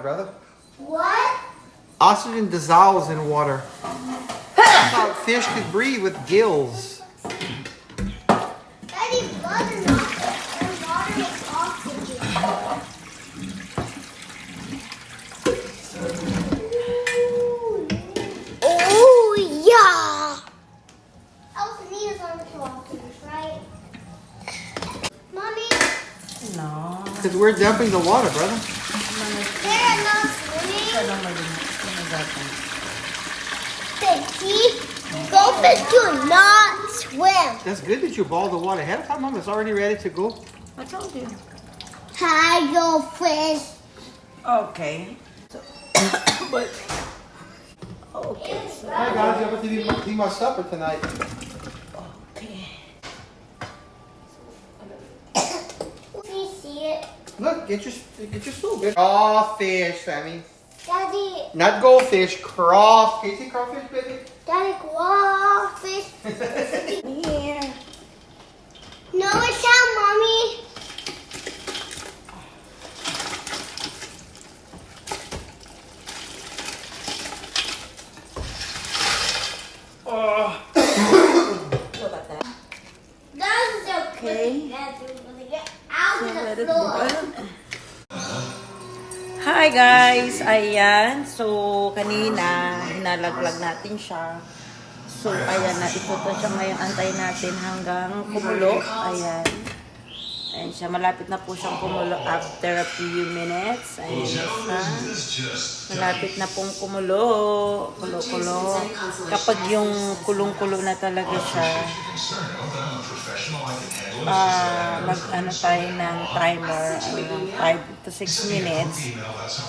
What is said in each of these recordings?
brother. What? Oxygen dissolves in water. That's how fish could breathe with gills. Daddy, blood and water is oxygen. Oh, yeah. Elfinia's on the crawfish, right? Mommy? No. Because we're dumping the water, brother. They're not swimming. See? Goldfish do not swim. That's good that you boiled the water ahead of time, Mom. It's already ready to go. I told you. Hi, goldfish. Okay. But okay. Hi guys, you have to eat my supper tonight. Okay. Do you see it? Look, get your stool. Crawfish, Sammy. Daddy, Not goldfish, crawfish. Can you see crawfish, baby? Daddy, crawfish. Here. No, it's out, Mommy. Look at that. That's Okay. out of the floor. Hi guys! Ayan. So, kanina, hinalaglag natin siya. So, ayan na. Ito siya ngayon. Antayin natin hanggang kumulo. Ayan. Ayan siya. Malapit na po siyang kumulo after a few minutes. Ayan na siya. Malapit na pong kumulo. Kulo-kulo. Kapag yung kulong-kulo na talaga siya, mag-ano tayo ng timer, 5 to 6 minutes.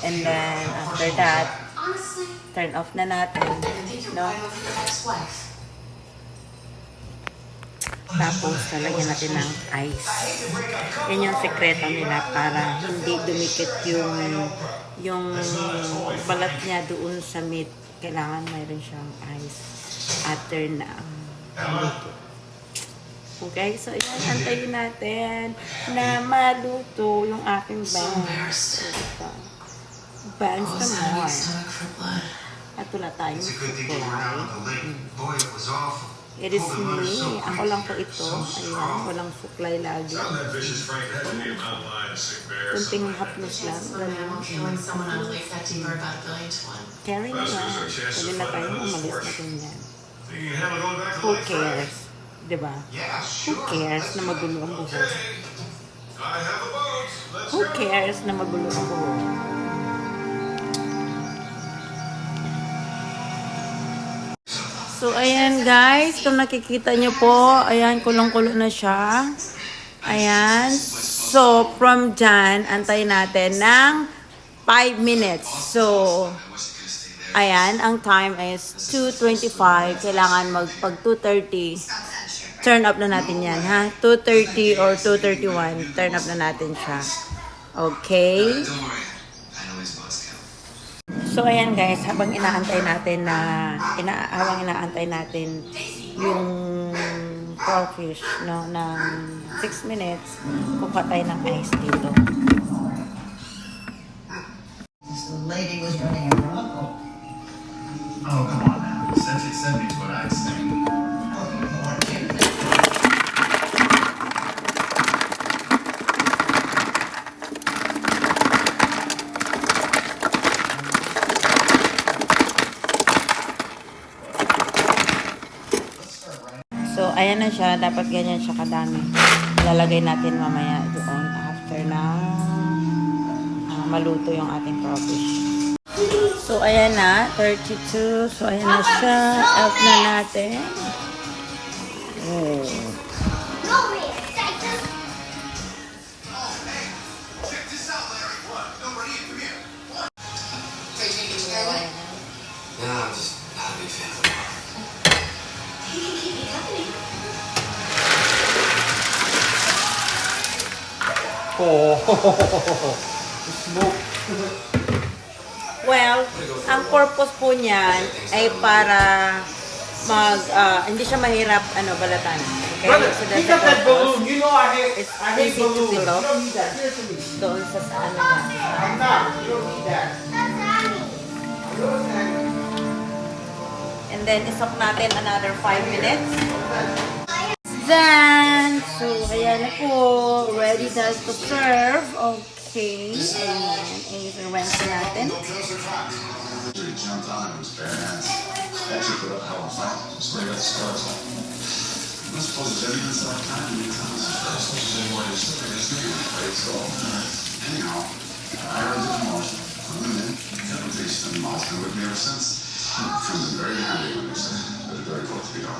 And then, after that, turn off na natin. No? Tapos, lalagyan natin ng ice. Yan yung sekreto nila para hindi dumikit yung balat niya doon sa meat. Kailangan mayroon siyang ice after na maluto. Okay, so yan, antayin natin na maluto yung aking buns. Buns naman. At wala tayong supply. It is me. Ako lang po ito. Ayan, walang supply lagi. Kunting haplos lang. Carry na yan. Pwede na tayong umalis na ganyan. Who cares? Diba? Who cares na magulo ang buhok? Who cares na magulo ang buhok? So, ayan guys, kung nakikita nyo po, ayan, kulong-kulo na siya. Ayan. So, from dyan, antayin natin ng 5 minutes. So, ayan, ang time is 2:25. Kailangan pag 2:30, turn up na natin yan, ha? 2:30 or 2:31, turn up na natin siya. Okay? So, ayan guys, habang inaantay natin yung crawfish, no, ng 6 minutes, kuha tayo ng ice dito. The lady was running a brothel. Oh, come on now. 70 is what I'd say. So, ayan na siya. Dapat ganyan siya kadami. Lalagay natin mamaya doon after na maluto yung ating crawfish. So, ayan na. 32. So, ayan na siya. Off na natin. Oh. Yeah, I'm just not a big fan of it. Oh, smoke. Well, ang purpose po niyan ay para hindi siya mahirap balatan. Okay? Brother, So pick that's the up that balloon. purpose. You know I hate It's balloons. easy to You fill up. don't need that. Seriously. Doon sa ano niya. I'm not. You don't need that. And then, isok natin another 5 minutes. Then, so, ayan na po. Ready na to serve. Okay. Ayan. I-rinse natin. He jumped on it with his bare hands. Actually put up a hell of a fight. So they got the scars on. I suppose there's evidence of that time in the times. I suppose there's any way to slip it, isn't it? So, anyhow, I heard the commotion. I went in, got a taste in the mouth, and with me ever since. Comes in very handy when they say that it's very close to be done.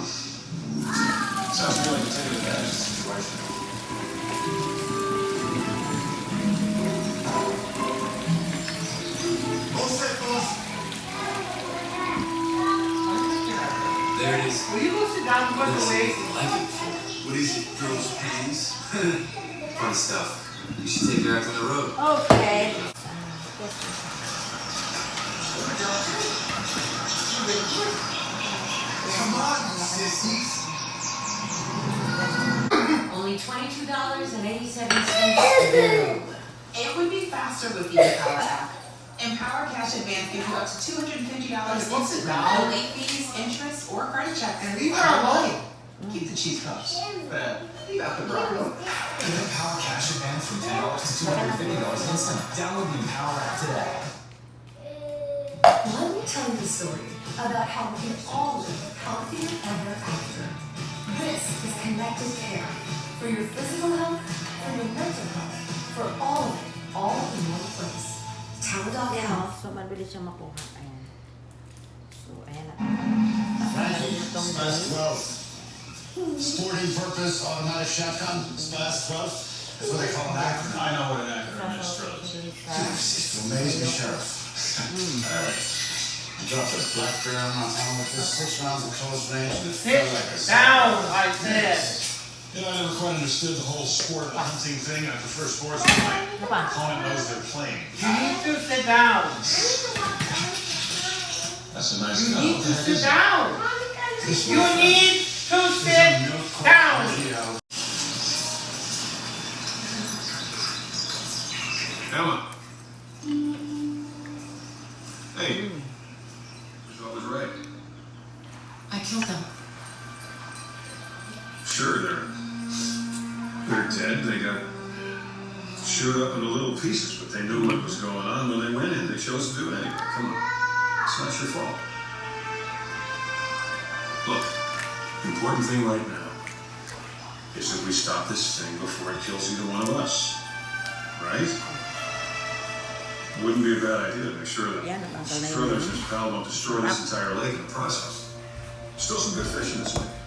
Sounds really like taking advantage of the situation. There it is. Will you go sit down and put away? Like it. What is it? Girls' panties? Fun stuff. You should take her out on the road. Okay. Come on, sissies. Only $22.87. It would be faster with the Empower app. Empower Cash Advance gives you up to $250 instant, no late fees, interest, or credit checks. And leave her alone. Keep the cheese cups. Leave out the broccoli. Get Empower Cash Advance from $10 to $250 instant. Download the Empower app today. Let me tell you a story about how we can all live healthier ever after. This is connected care for your physical health, for your mental health, for all of it, all in one place. Teladoc Ayan o. Health. So, mabilis siyang makuha. Ayan. So, ayan na. Class 12. Sporting purpose automatic shotgun. Class 12. That's what they call an acronym. I know what an acronym is, Strellis. Just to amaze me, Sheriff. Alright. I dropped a black bear on my town with this 6 rounds of close range and it felt like a Down, I said. You know, I never quite understood the whole sport of hunting thing. I prefer sports where my opponent knows they're playing. You need to sit down. That's a nice You gun. need to sit down. This You one- need to sit down. Emma. Hey. Result was right. I killed them. Sure, they're dead. They got chewed up into little pieces, but they knew what was going on when they went in. They chose to do it anyway. Come on. It's not your fault. Look, the important thing right now is that we stop this thing before it kills either one of us. Right? Wouldn't be a bad idea to make sure that Yeah, no, no, no, no. Struthers' pal won't destroy this entire lake in the process. Still some good fish in this lake.